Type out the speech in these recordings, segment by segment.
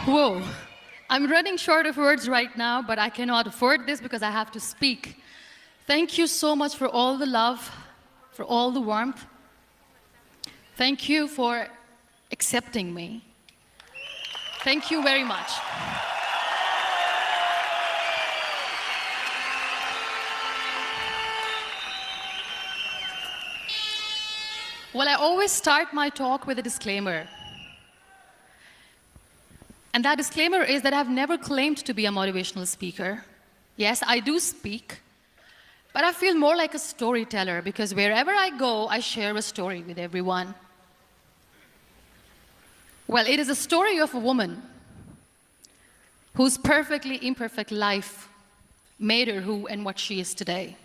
Whoa. I'm running short of words right now, but I cannot afford this because I have to speak. Thank you so much for all the love, for all the warmth. Thank you for accepting me. Thank you very much. Well, I always start my talk with a disclaimer. And that disclaimer is that I've never claimed to be a motivational speaker. Yes, I do speak, but I feel more like a storyteller because wherever I go, I share a story with everyone. Well, it is a story of a woman whose perfectly imperfect life made her who and what she is today.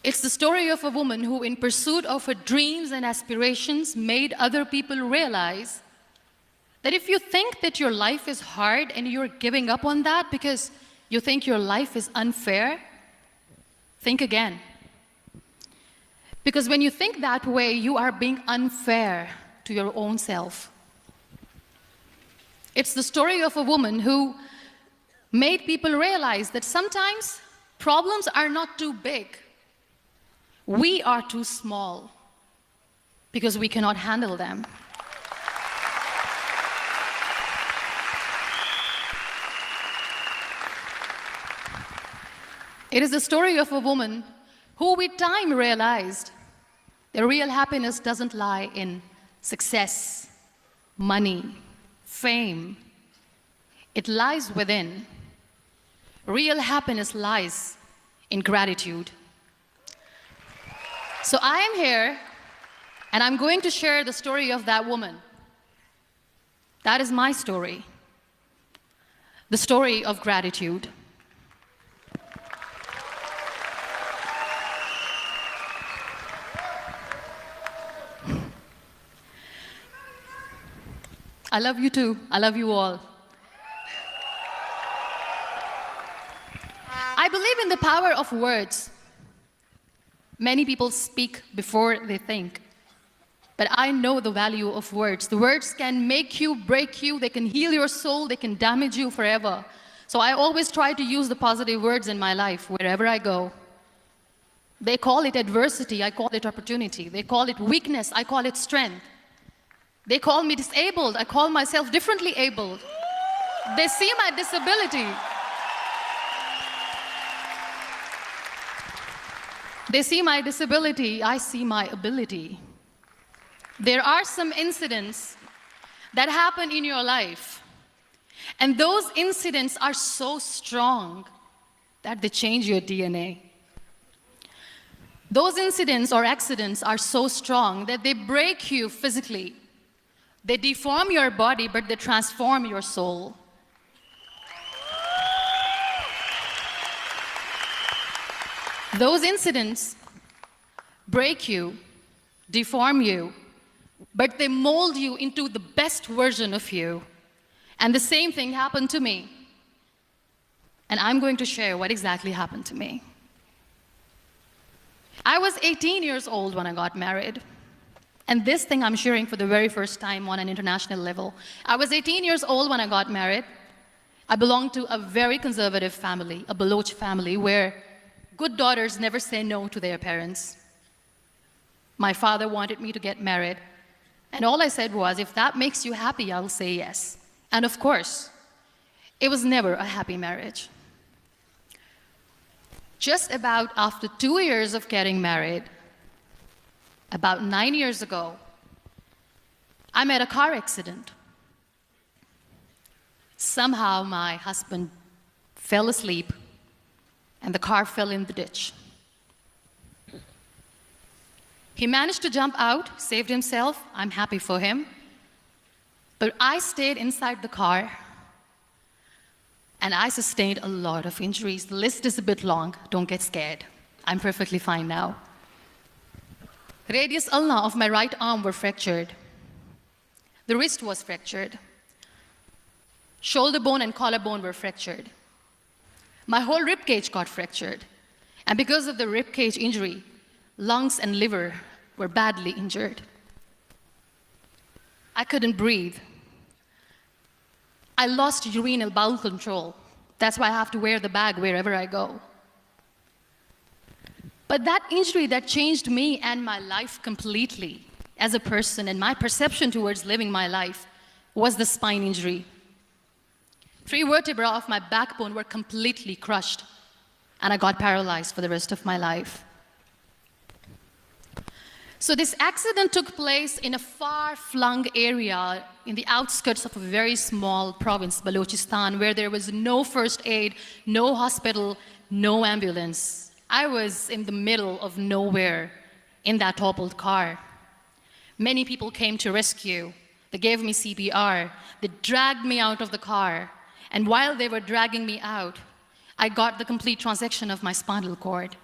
It's the story of a woman who, in pursuit of her dreams and aspirations, made other people realize that if you think that your life is hard and you're giving up on that because you think your life is unfair, think again. Because when you think that way, you are being unfair to your own self. It's the story of a woman who made people realize that sometimes problems are not too big. We are too small because we cannot handle them. It is the story of a woman who with time realized that real happiness doesn't lie in success, money, fame. It lies within. Real happiness lies in gratitude. So I am here, and I'm going to share the story of that woman. That is my story. The story of gratitude. I love you too. I love you all. I believe in the power of words. Many people speak before they think. But I know the value of words. The words can make you, break you, they can heal your soul, they can damage you forever. So I always try to use the positive words in my life wherever I go. They call it adversity, I call it opportunity. They call it weakness, I call it strength. They call me disabled, I call myself differently abled. They see my disability. They see my disability, I see my ability. There are some incidents that happen in your life, and those incidents are so strong that they change your DNA. Those incidents or accidents are so strong that they break you physically. They deform your body, but they transform your soul. Those incidents break you, deform you, but they mold you into the best version of you. And the same thing happened to me. And I'm going to share what exactly happened to me. I was 18 years old when I got married. And this thing I'm sharing for the very first time on an international level. I was 18 years old when I got married. I belonged to a very conservative family, a Baloch family, where good daughters never say no to their parents. My father wanted me to get married. And all I said was, if that makes you happy, I'll say yes. And of course, it was never a happy marriage. Just about after 2 years of getting married, about 9 years ago, I met a car accident. Somehow my husband fell asleep and the car fell in the ditch. He managed to jump out, saved himself. I'm happy for him. But I stayed inside the car and I sustained a lot of injuries. The list is a bit long. Don't get scared. I'm perfectly fine now. Radius ulna of my right arm were fractured. The wrist was fractured. Shoulder bone and collarbone were fractured. My whole rib cage got fractured. And because of the rib cage injury, lungs and liver were badly injured. I couldn't breathe. I lost urinary bowel control. That's why I have to wear the bag wherever I go. But that injury that changed me and my life completely as a person and my perception towards living my life was the spine injury. 3 vertebrae of my backbone were completely crushed, and I got paralyzed for the rest of my life. So this accident took place in a far-flung area in the outskirts of a very small province, Balochistan, where there was no first aid, no hospital, no ambulance. I was in the middle of nowhere in that toppled car. Many people came to rescue. They gave me CPR. They dragged me out of the car. And while they were dragging me out, I got the complete transection of my spinal cord.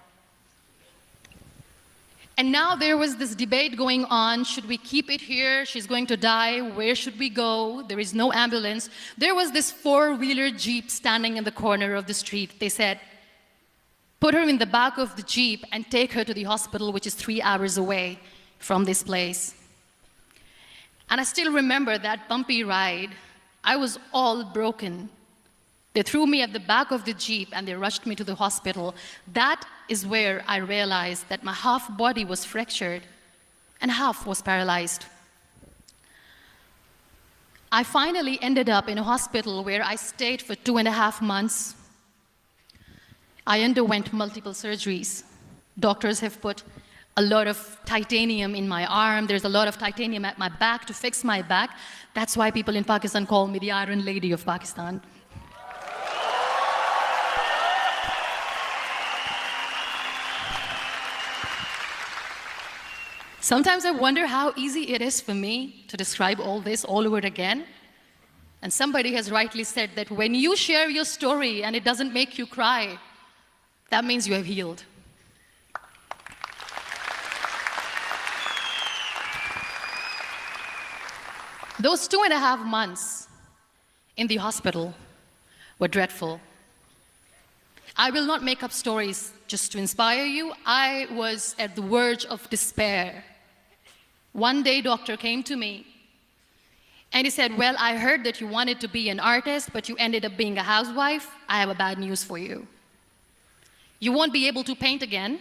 And now there was this debate going on, should we keep it here? She's going to die, where should we go? There is no ambulance. There was this 4-wheeler Jeep standing in the corner of the street. They said, put her in the back of the Jeep and take her to the hospital, which is 3 hours away from this place. And I still remember that bumpy ride. I was all broken. They threw me at the back of the Jeep and they rushed me to the hospital. That is where I realized that my half body was fractured and half was paralyzed. I finally ended up in a hospital where I stayed for 2.5 months. I underwent multiple surgeries. Doctors have put a lot of titanium in my arm. There's a lot of titanium at my back to fix my back. That's why people in Pakistan call me the Iron Lady of Pakistan. Sometimes I wonder how easy it is for me to describe all this all over again. And somebody has rightly said that when you share your story and it doesn't make you cry, that means you have healed. Those 2.5 months in the hospital were dreadful. I will not make up stories just to inspire you. I was at the verge of despair. One day, doctor came to me and he said, well, I heard that you wanted to be an artist, but you ended up being a housewife. I have a bad news for you. You won't be able to paint again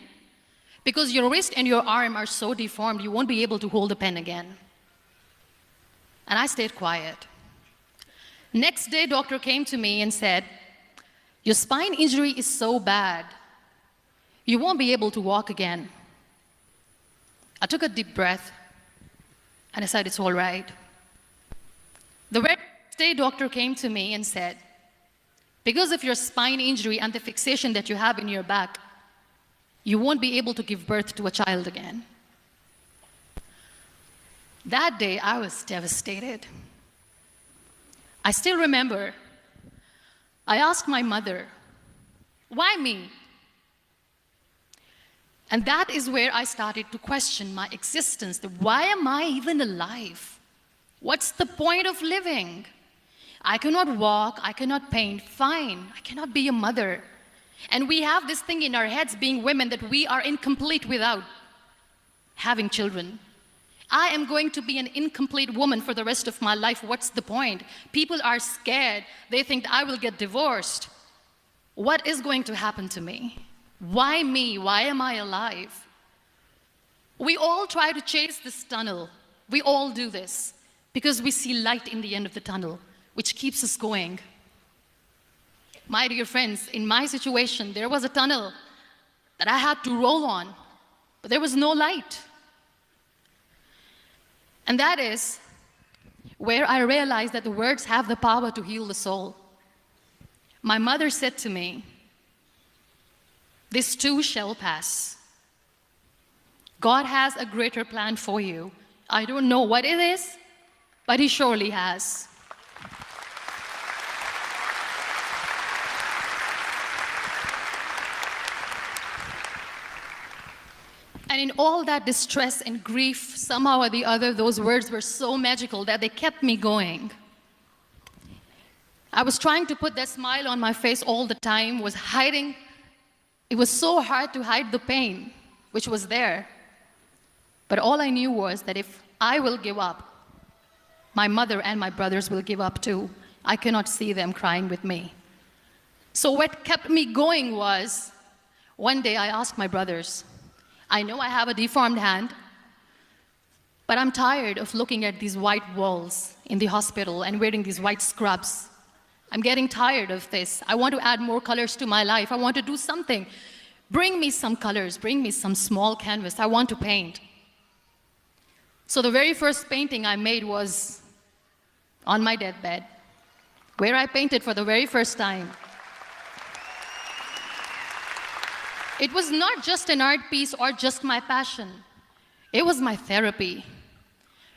because your wrist and your arm are so deformed, you won't be able to hold a pen again. And I stayed quiet. Next day, doctor came to me and said, your spine injury is so bad, you won't be able to walk again. I took a deep breath and I said, it's all right. The very next day, doctor came to me and said, because of your spine injury and the fixation that you have in your back, you won't be able to give birth to a child again. That day, I was devastated. I still remember, I asked my mother, why me? And that is where I started to question my existence. Why am I even alive? What's the point of living? I cannot walk, I cannot paint, fine. I cannot be a mother. And we have this thing in our heads, being women, that we are incomplete without having children. I am going to be an incomplete woman for the rest of my life. What's the point? People are scared. They think I will get divorced. What is going to happen to me? Why me? Why am I alive? We all try to chase this tunnel. We all do this because we see light in the end of the tunnel, which keeps us going. My dear friends, in my situation, there was a tunnel that I had to roll on, but there was no light. And that is where I realized that the words have the power to heal the soul. My mother said to me, this too shall pass. God has a greater plan for you. I don't know what it is, but He surely has. And in all that distress and grief, somehow or the other, those words were so magical that they kept me going. I was trying to put that smile on my face all the time, was hiding. It was so hard to hide the pain, which was there. But all I knew was that if I will give up, my mother and my brothers will give up too. I cannot see them crying with me. So what kept me going was, one day I asked my brothers, I know I have a deformed hand, but I'm tired of looking at these white walls in the hospital and wearing these white scrubs. I'm getting tired of this. I want to add more colors to my life. I want to do something. Bring me some colors. Bring me some small canvas. I want to paint. So the very first painting I made was on my deathbed, where I painted for the very first time. It was not just an art piece or just my passion. It was my therapy.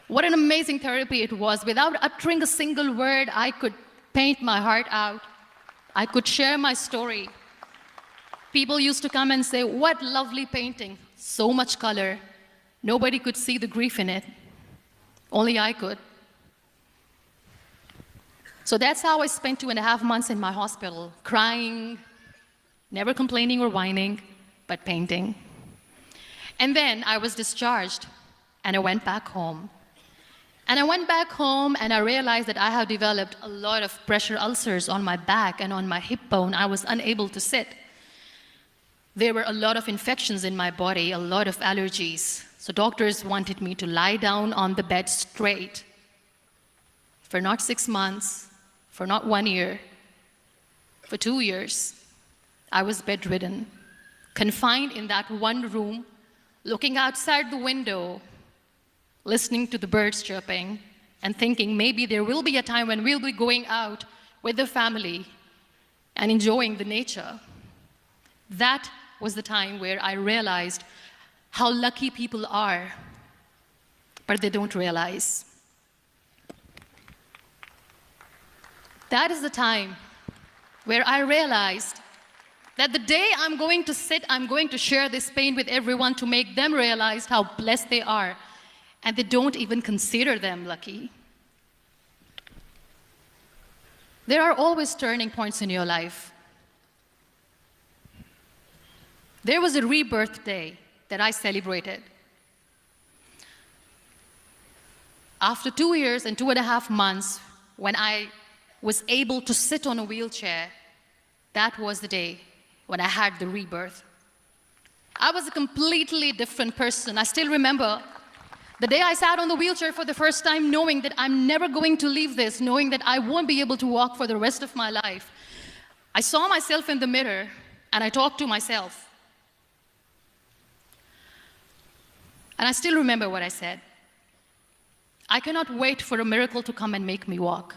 What an amazing therapy it was. Without uttering a single word, I could paint my heart out. I could share my story. People used to come and say, what lovely painting, so much color. Nobody could see the grief in it. Only I could. So that's how I spent 2.5 months in my hospital, crying, never complaining or whining, but painting. And then I was discharged, and I went back home. And I went back home, and I realized that I have developed a lot of pressure ulcers on my back and on my hip bone. I was unable to sit. There were a lot of infections in my body, a lot of allergies. So doctors wanted me to lie down on the bed straight for not 6 months, for not 1 year, for 2 years. I was bedridden, confined in that one room, looking outside the window, listening to the birds chirping, and thinking maybe there will be a time when we'll be going out with the family and enjoying the nature. That was the time where I realized how lucky people are, but they don't realize. That is the time where I realized that the day I'm going to sit, I'm going to share this pain with everyone to make them realize how blessed they are, and they don't even consider them lucky. There are always turning points in your life. There was a rebirth day that I celebrated. After 2 years and 2.5 months, when I was able to sit on a wheelchair, that was the day when I had the rebirth. I was a completely different person. I still remember the day I sat on the wheelchair for the first time, knowing that I'm never going to leave this, knowing that I won't be able to walk for the rest of my life. I saw myself in the mirror, and I talked to myself. And I still remember what I said. I cannot wait for a miracle to come and make me walk.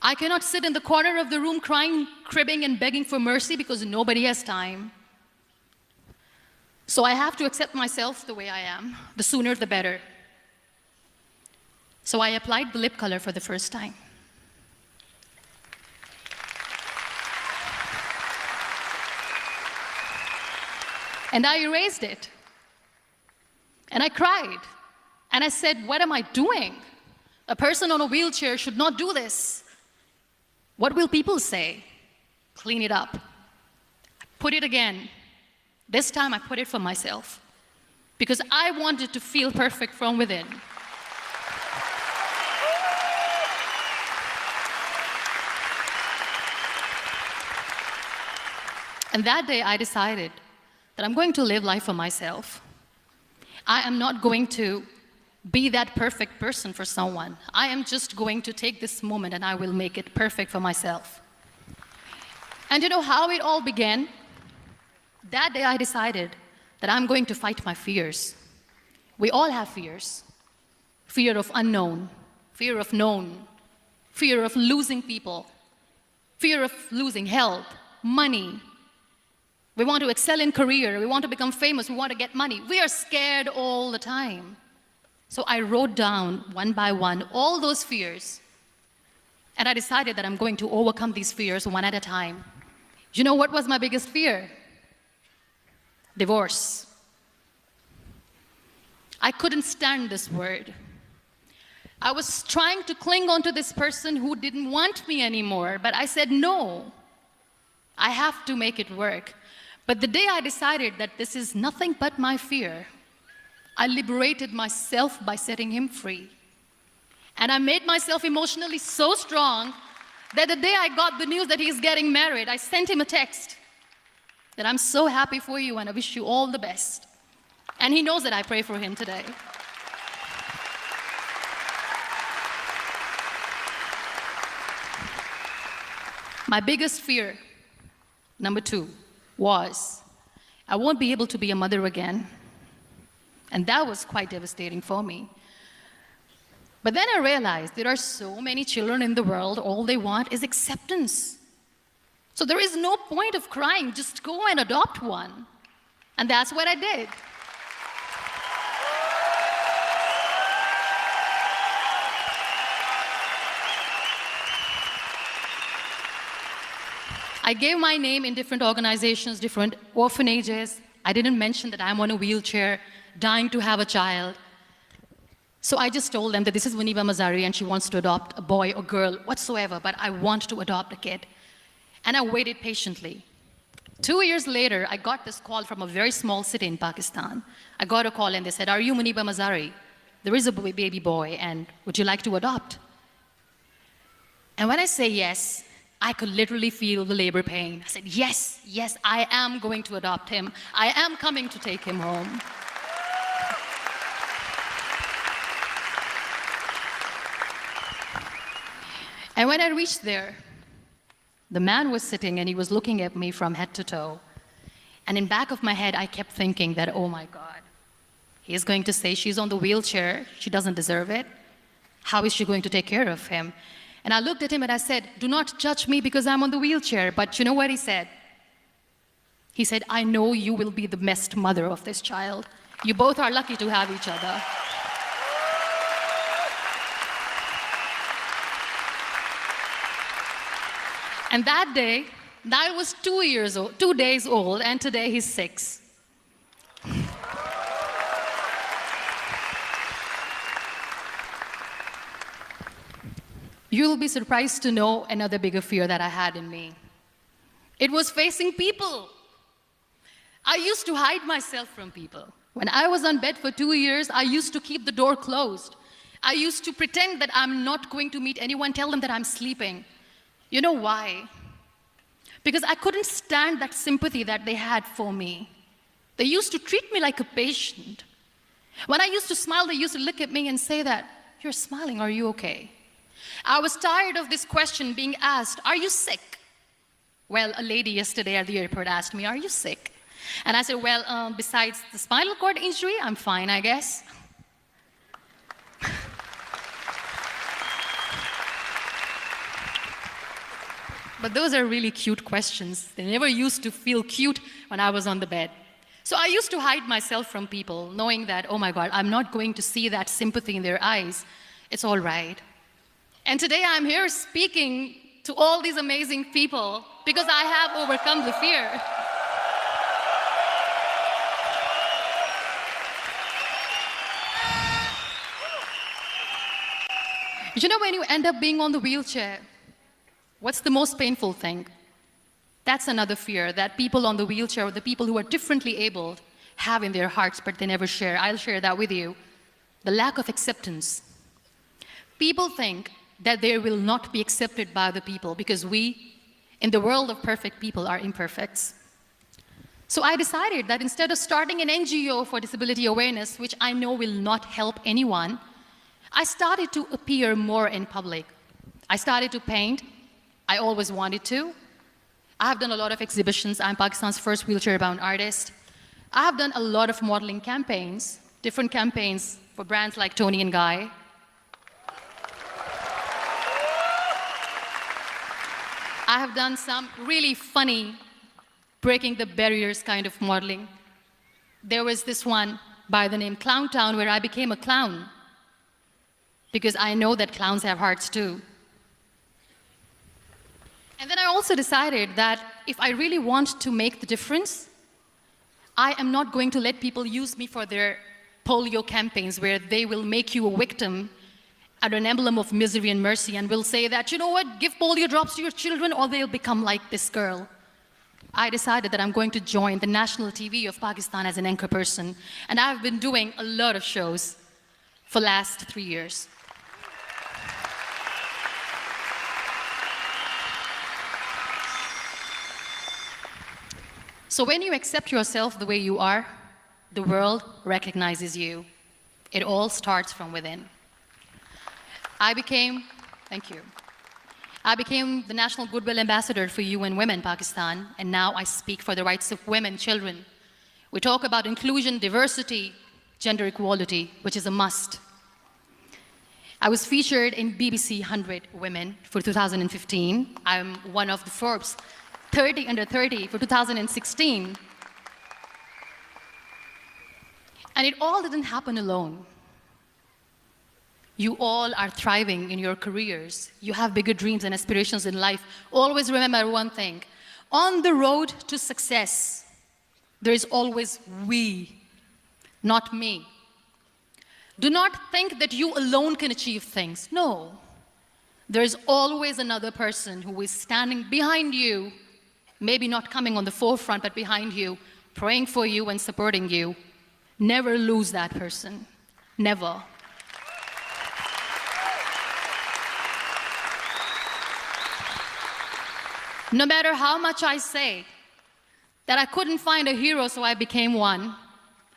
I cannot sit in the corner of the room crying, cribbing, and begging for mercy because nobody has time. So I have to accept myself the way I am. The sooner, the better. So I applied the lip color for the first time. And I erased it. And I cried. And I said, what am I doing? A person on a wheelchair should not do this. What will people say? Clean it up. Put it again. This time I put it for myself, because I wanted to feel perfect from within. And that day I decided that I'm going to live life for myself. I am not going to be that perfect person for someone. I am just going to take this moment and I will make it perfect for myself. And you know how it all began? That day I decided that I'm going to fight my fears. We all have fears. Fear of unknown, fear of known, fear of losing people, fear of losing health, money. We want to excel in career, we want to become famous, we want to get money. We are scared all the time. So I wrote down one by one all those fears, and I decided that I'm going to overcome these fears one at a time. You know what was my biggest fear? Divorce. I couldn't stand this word. I was trying to cling on to this person who didn't want me anymore, but I said no. I have to make it work. But the day I decided that this is nothing but my fear, I liberated myself by setting him free. And I made myself emotionally so strong that the day I got the news that he's getting married, I sent him a text that I'm so happy for you and I wish you all the best. And he knows that I pray for him today. My biggest fear, number 2, was I won't be able to be a mother again. And that was quite devastating for me. But then I realized there are so many children in the world, all they want is acceptance. So there is no point of crying, just go and adopt one. And that's what I did. I gave my name in different organizations, different orphanages. I didn't mention that I'm on a wheelchair, dying to have a child. So I just told them that this is muniwa Mazari and she wants to adopt a boy or girl, whatsoever, but I want to adopt a kid. And I waited patiently. 2 years later, I got this call from a very small city in Pakistan. I got a call and they said, are you muniwa Mazari? There is a baby boy and would you like to adopt? And when I say yes, I could literally feel the labor pain. I said, yes, yes, I am going to adopt him. I am coming to take him home. And when I reached there, the man was sitting and he was looking at me from head to toe. And in back of my head, I kept thinking that, oh my God, he's going to say she's on the wheelchair, she doesn't deserve it. How is she going to take care of him? And I looked at him and I said, do not judge me because I'm on the wheelchair. But you know what he said? He said, I know you will be the best mother of this child. You both are lucky to have each other. And that day, I was 2 days old, and today he's 6. You'll be surprised to know another bigger fear that I had in me. It was facing people. I used to hide myself from people. When I was on bed for 2 years, I used to keep the door closed. I used to pretend that I'm not going to meet anyone, tell them that I'm sleeping. You know why? Because I couldn't stand that sympathy that they had for me. They used to treat me like a patient. When I used to smile, they used to look at me and say that, you're smiling, are you okay? I was tired of this question being asked, are you sick? Well, a lady yesterday at the airport asked me, are you sick? And I said, well, besides the spinal cord injury, I'm fine, I guess. But those are really cute questions. They never used to feel cute when I was on the bed. So I used to hide myself from people, knowing that, oh my God, I'm not going to see that sympathy in their eyes. It's all right. And today I'm here speaking to all these amazing people because I have overcome the fear. You know, when you end up being on the wheelchair, what's the most painful thing? That's another fear that people on the wheelchair, or the people who are differently abled, have in their hearts, but they never share. I'll share that with you. The lack of acceptance. People think that they will not be accepted by the people because we, in the world of perfect people, are imperfects. So I decided that instead of starting an NGO for disability awareness, which I know will not help anyone, I started to appear more in public. I started to paint. I always wanted to. I have done a lot of exhibitions. I'm Pakistan's first wheelchair-bound artist. I have done a lot of modeling campaigns, different campaigns for brands like Tony and Guy. I have done some really funny, breaking the barriers kind of modeling. There was this one by the name Clown Town where I became a clown because I know that clowns have hearts too. And then I also decided that if I really want to make the difference, I am not going to let people use me for their polio campaigns where they will make you a victim and an emblem of misery and mercy and will say that, you know what, give polio drops to your children or they'll become like this girl. I decided that I'm going to join the national TV of Pakistan as an anchor person, and I've been doing a lot of shows for the last 3 years. So when you accept yourself the way you are, the world recognizes you. It all starts from within. Thank you. I became the National Goodwill Ambassador for UN Women Pakistan, and now I speak for the rights of women, children. We talk about inclusion, diversity, gender equality, which is a must. I was featured in BBC 100 Women for 2015. I'm one of the Forbes 30 under 30 for 2016. And it all didn't happen alone. You all are thriving in your careers. You have bigger dreams and aspirations in life. Always remember one thing. On the road to success, there is always we, not me. Do not think that you alone can achieve things. No. There is always another person who is standing behind you, maybe not coming on the forefront, but behind you, praying for you and supporting you. Never lose that person. Never. No matter how much I say that I couldn't find a hero, so I became one,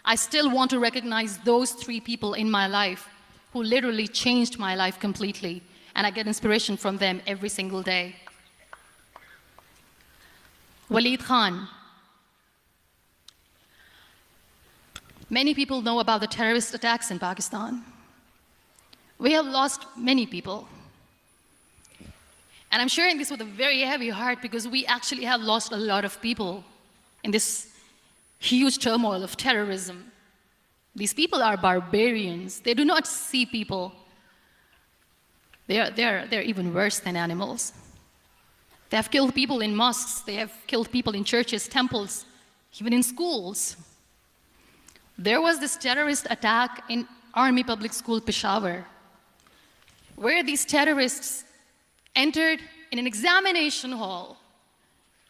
I still want to recognize those 3 people in my life who literally changed my life completely, and I get inspiration from them every single day. Waleed Khan. Many people know about the terrorist attacks in Pakistan. We have lost many people. And I'm sharing this with a very heavy heart because we actually have lost a lot of people in this huge turmoil of terrorism. These people are barbarians. They do not see people. They're even worse than animals. They have killed people in mosques. They have killed people in churches, temples, even in schools. There was this terrorist attack in Army Public School, Peshawar, where these terrorists entered in an examination hall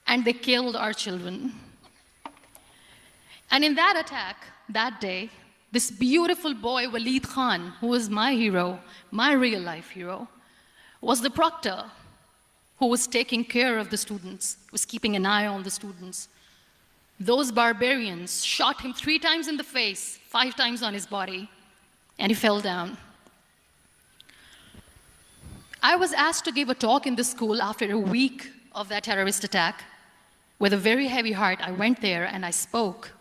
and they killed our children. And in that attack, that day, this beautiful boy, Waleed Khan, who was my hero, my real life hero, was the proctor who was taking care of the students, was keeping an eye on the students. Those barbarians shot him 3 times in the face, 5 times on his body, and he fell down. I was asked to give a talk in the school after a week of that terrorist attack. With a very heavy heart, I went there and I spoke.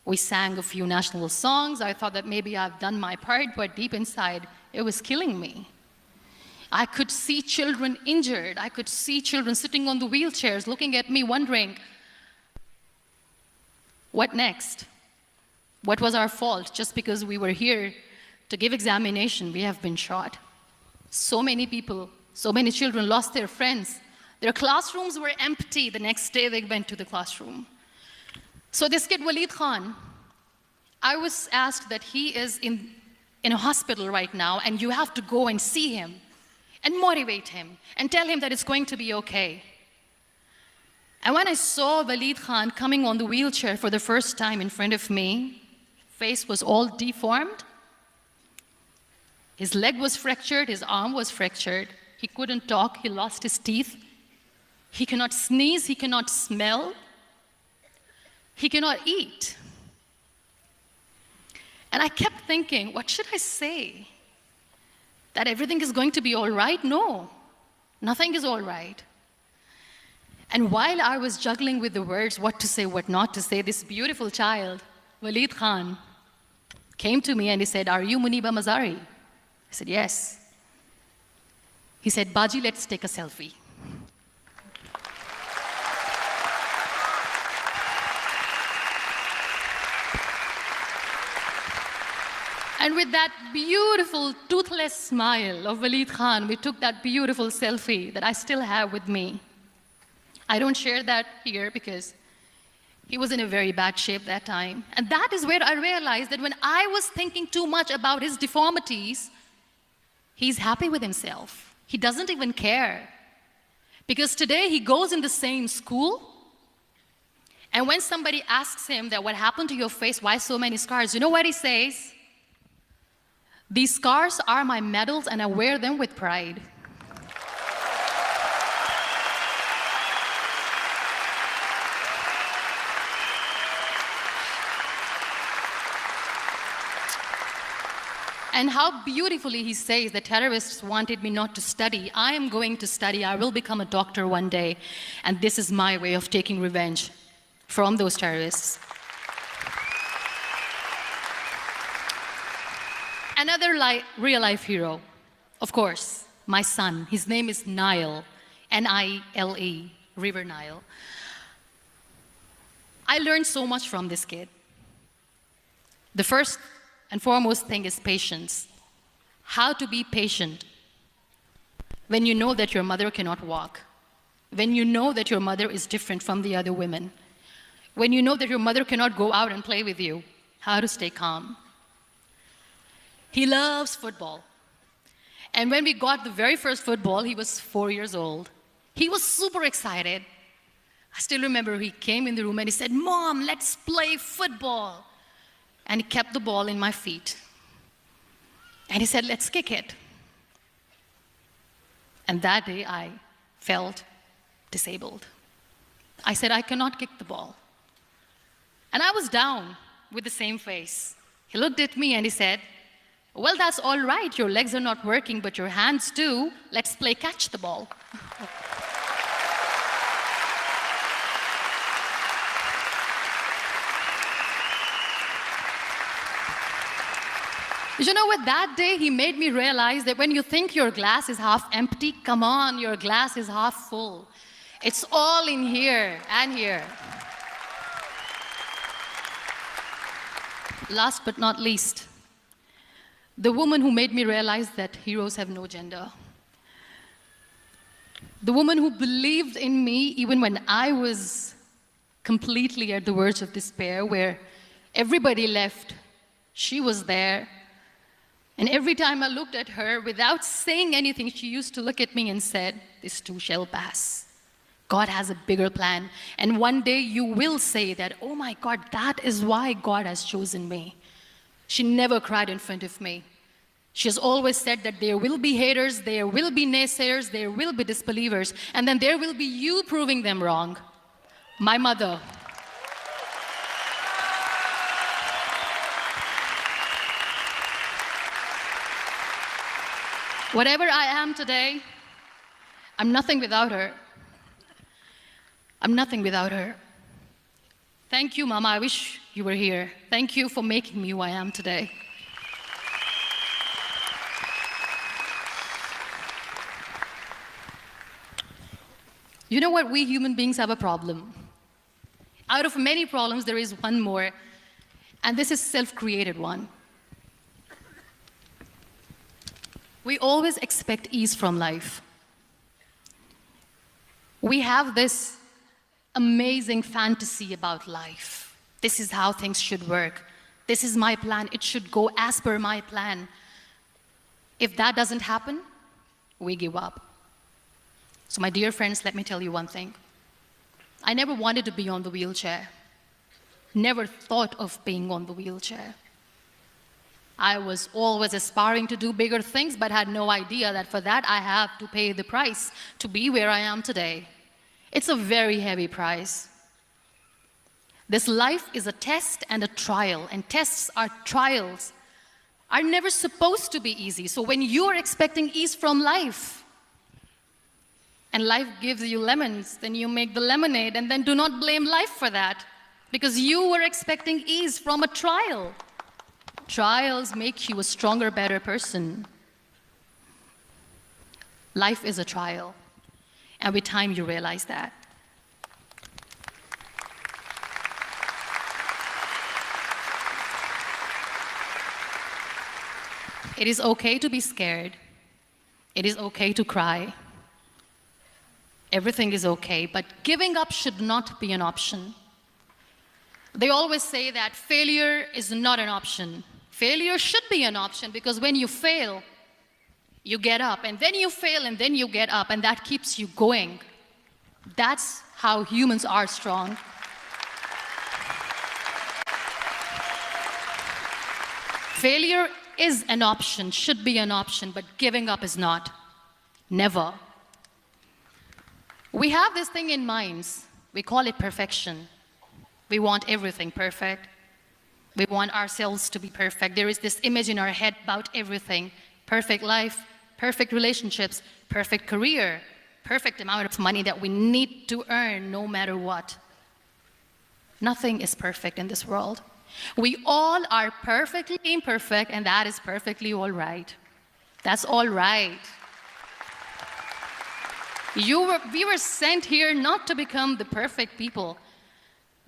We sang a few national songs. I thought that maybe I've done my part, but deep inside, it was killing me. I could see children injured. I could see children sitting on the wheelchairs, looking at me, wondering, what next? What was our fault? Just because we were here to give examination, we have been shot. So many people, so many children lost their friends. Their classrooms were empty. The next day they went to the classroom. So this kid, Waleed Khan, I was asked that he is in a hospital right now, and you have to go and see him and motivate him and tell him that it's going to be okay. And when I saw Waleed Khan coming on the wheelchair for the first time in front of me, face was all deformed. His leg was fractured, his arm was fractured. He couldn't talk, he lost his teeth. He cannot sneeze, he cannot smell. He cannot eat. And I kept thinking, what should I say? That everything is going to be all right? No, nothing is all right. And while I was juggling with the words, what to say, what not to say, this beautiful child, Waleed Khan, came to me and he said, "Are you Muniwa Mazari?" I said, "Yes." He said, "Baji, let's take a selfie." And with that beautiful, toothless smile of Waleed Khan, we took that beautiful selfie that I still have with me. I don't share that here because he was in a very bad shape that time. And that is where I realized that when I was thinking too much about his deformities, he's happy with himself. He doesn't even care. Because today he goes in the same school, and when somebody asks him that, "What happened to your face? Why so many scars?" You know what he says? "These scars are my medals and I wear them with pride." And how beautifully he says the terrorists wanted me not to study. I am going to study. I will become a doctor one day. And this is my way of taking revenge from those terrorists. Another real-life hero, of course, my son. His name is Nile, N-I-L-E, River Nile. I learned so much from this kid. The first and foremost thing is patience. How to be patient when you know that your mother cannot walk, when you know that your mother is different from the other women, when you know that your mother cannot go out and play with you, how to stay calm. He loves football. And when we got the very first football, he was 4 years old. He was super excited. I still remember he came in the room and he said, "Mom, let's play football." And he kept the ball in my feet. And he said, "Let's kick it." And that day I felt disabled. I said, "I cannot kick the ball." And I was down with the same face. He looked at me and he said, "Well, that's all right. Your legs are not working, but your hands do. Let's play catch the ball." You know what? That day he made me realize that when you think your glass is half empty, come on, your glass is half full. It's all in here and here. Last but not least, the woman who made me realize that heroes have no gender. The woman who believed in me even when I was completely at the verge of despair, where everybody left, she was there. And every time I looked at her, without saying anything, she used to look at me and said, "This too shall pass. God has a bigger plan. And one day you will say that, oh my God, that is why God has chosen me." She never cried in front of me. She has always said that there will be haters, there will be naysayers, there will be disbelievers, and then there will be you proving them wrong. My mother. Whatever I am today, I'm nothing without her. I'm nothing without her. Thank you, Mama. I wish you were here. Thank you for making me who I am today. You know what? We human beings have a problem. Out of many problems, there is one more, and this is a self-created one. We always expect ease from life. We have this amazing fantasy about life. This is how things should work. This is my plan. It should go as per my plan. If that doesn't happen, we give up. So my dear friends, let me tell you one thing. I never wanted to be on the wheelchair. Never thought of being on the wheelchair. I was always aspiring to do bigger things, but had no idea that for that I have to pay the price to be where I am today. It's a very heavy price. This life is a test and a trial, and tests are trials are never supposed to be easy. So when you are expecting ease from life, and life gives you lemons, then you make the lemonade, and then do not blame life for that, because you were expecting ease from a trial. Trials make you a stronger, better person. Life is a trial, and with time you realize that. It is okay to be scared. It is okay to cry. Everything is okay, but giving up should not be an option. They always say that failure is not an option. Failure should be an option, because when you fail, you get up, and then you fail, and then you get up, and that keeps you going. That's how humans are strong. Failure is an option, should be an option, but giving up is not. Never. We have this thing in minds. We call it perfection. We want everything perfect. We want ourselves to be perfect. There is this image in our head about everything. Perfect life, perfect relationships, perfect career, perfect amount of money that we need to earn no matter what. Nothing is perfect in this world. We all are perfectly imperfect, and that is perfectly all right. That's all right. We were sent here not to become the perfect people.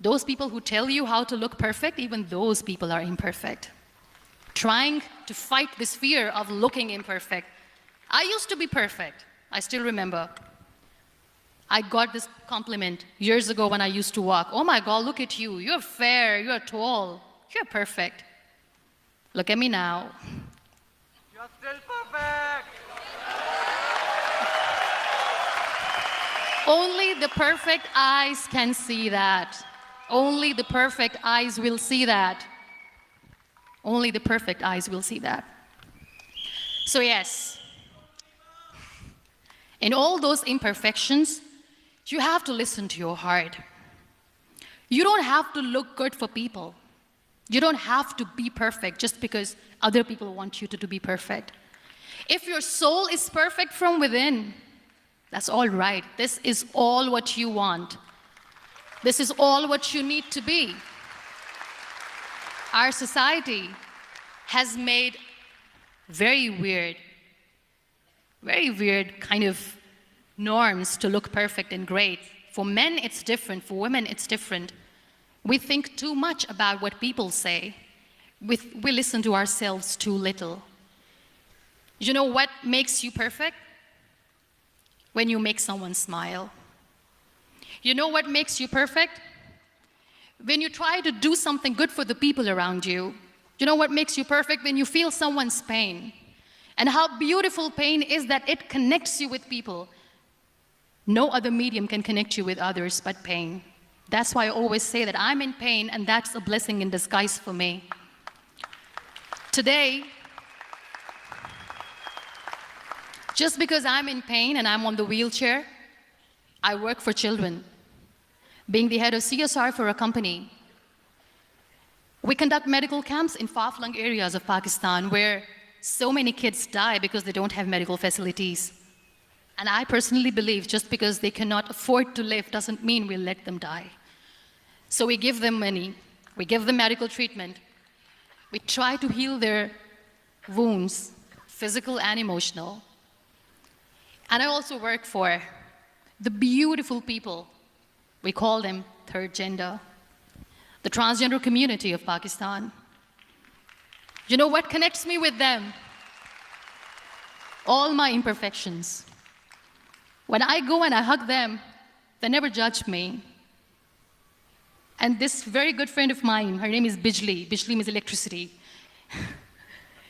Those people who tell you how to look perfect, even those people are imperfect. Trying to fight this fear of looking imperfect. I used to be perfect. I still remember. I got this compliment years ago when I used to walk. Oh my God, look at you. You're fair, you're tall, you're perfect. Look at me now. You're still perfect. Only the perfect eyes can see that. Only the perfect eyes will see that. Only the perfect eyes will see that. So yes, in all those imperfections, you have to listen to your heart. You don't have to look good for people. You don't have to be perfect just because other people want you to be perfect. If your soul is perfect from within, that's all right. This is all what you want. This is all what you need to be. Our society has made very weird kind of norms to look perfect and great. For men, it's different. For women, it's different. We think too much about what people say. We listen to ourselves too little. You know what makes you perfect? When you make someone smile. You know what makes you perfect? When you try to do something good for the people around you. You know what makes you perfect? When you feel someone's pain. And how beautiful pain is that it connects you with people. No other medium can connect you with others but pain. That's why I always say that I'm in pain, and that's a blessing in disguise for me. Today, just because I'm in pain and I'm on the wheelchair, I work for children. Being the head of CSR for a company, we conduct medical camps in far-flung areas of Pakistan where so many kids die because they don't have medical facilities. And I personally believe just because they cannot afford to live doesn't mean we'll let them die. So we give them money, we give them medical treatment, we try to heal their wounds, physical and emotional. And I also work for the beautiful people, we call them third gender, the transgender community of Pakistan. You know what connects me with them? All my imperfections. When I go and I hug them, they never judge me. And this very good friend of mine, her name is Bijli. Bijli means electricity.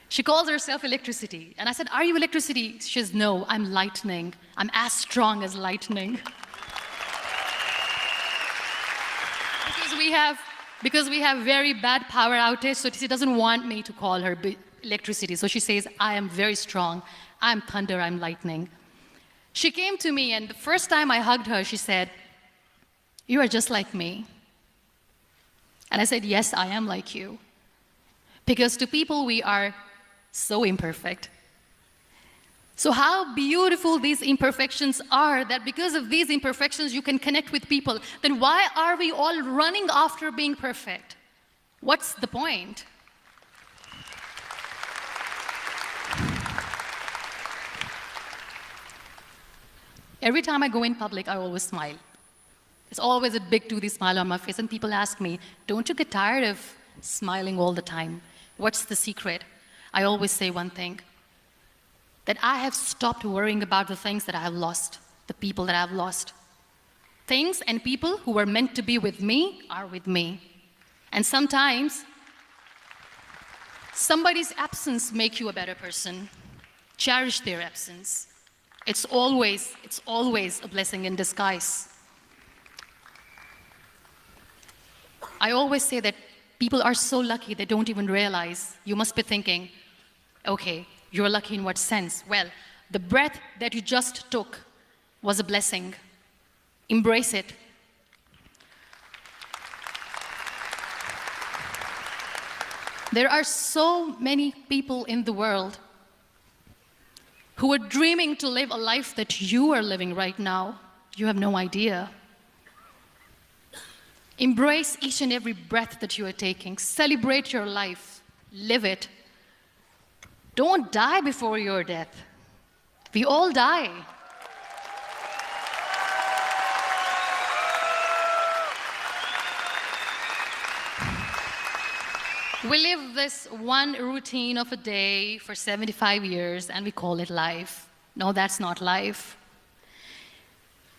She calls herself electricity. And I said, are you electricity? She says, no, I'm lightning. I'm as strong as lightning. Because we have very bad power outage, so she doesn't want me to call her electricity. So she says, I am very strong. I'm thunder, I'm lightning. She came to me, and the first time I hugged her, she said, you are just like me. And I said, yes, I am like you. Because to people, we are so imperfect. So how beautiful these imperfections are, that because of these imperfections, you can connect with people. Then why are we all running after being perfect? What's the point? Every time I go in public, I always smile. There's always a big toothy smile on my face, and people ask me, don't you get tired of smiling all the time? What's the secret? I always say one thing, that I have stopped worrying about the things that I have lost, the people that I have lost. Things and people who were meant to be with me are with me. And sometimes, somebody's absence makes you a better person. Cherish their absence. It's always a blessing in disguise. I always say that people are so lucky they don't even realize. You must be thinking, okay, you're lucky in what sense? Well, the breath that you just took was a blessing. Embrace it. There are so many people in the world who are dreaming to live a life that you are living right now. You have no idea. Embrace each and every breath that you are taking. Celebrate your life. Live it. Don't die before your death. We all die. We live this one routine of a day for 75 years and we call it life. No, that's not life.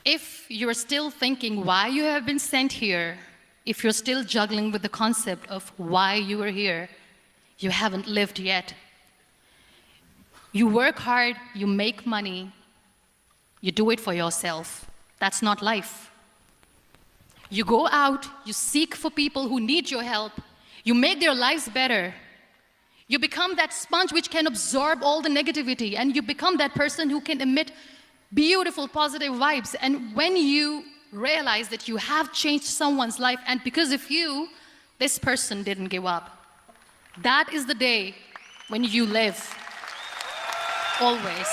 If you're still thinking why you have been sent here, if you're still juggling with the concept of why you are here, you haven't lived yet. You work hard, you make money, you do it for yourself. That's not life. You go out, you seek for people who need your help, you make their lives better. You become that sponge which can absorb all the negativity, and you become that person who can emit beautiful, positive vibes. And when you realize that you have changed someone's life, and because of you, this person didn't give up, that is the day when you live. Always.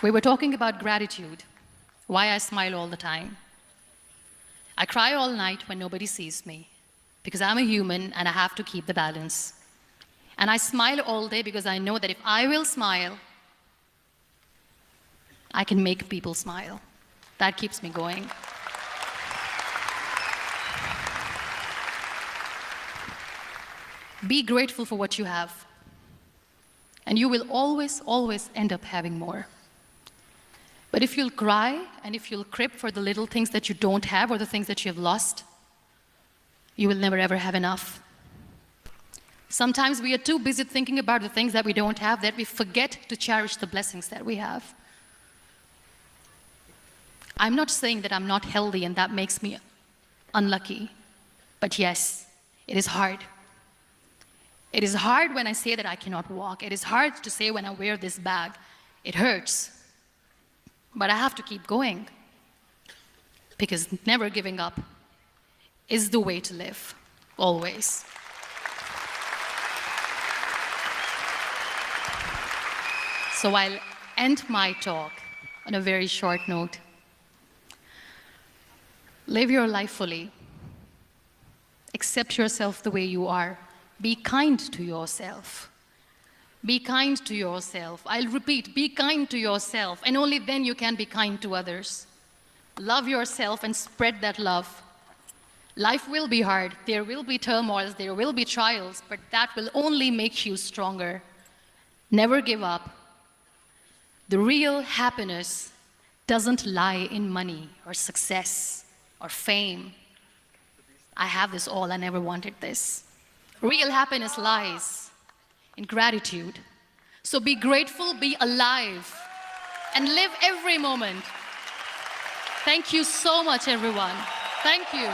We were talking about gratitude, why I smile all the time. I cry all night when nobody sees me, because I'm a human and I have to keep the balance. And I smile all day because I know that if I will smile, I can make people smile. That keeps me going. Be grateful for what you have, and you will always, always end up having more. But if you'll cry and if you'll crib for the little things that you don't have or the things that you have lost, you will never ever have enough. Sometimes we are too busy thinking about the things that we don't have that we forget to cherish the blessings that we have. I'm not saying that I'm not healthy and that makes me unlucky, but yes, it is hard. It is hard when I say that I cannot walk. It is hard to say when I wear this bag. It hurts. But I have to keep going, because never giving up is the way to live, always. So I'll end my talk on a very short note. Live your life fully. Accept yourself the way you are. Be kind to yourself. Be kind to yourself. I'll repeat, be kind to yourself, and only then you can be kind to others. Love yourself and spread that love. Life will be hard. There will be turmoils, there will be trials, but that will only make you stronger. Never give up. The real happiness doesn't lie in money or success or fame. I have this all, I never wanted this. Real happiness lies in gratitude. So be grateful, be alive, and live every moment. Thank you so much, everyone. Thank you.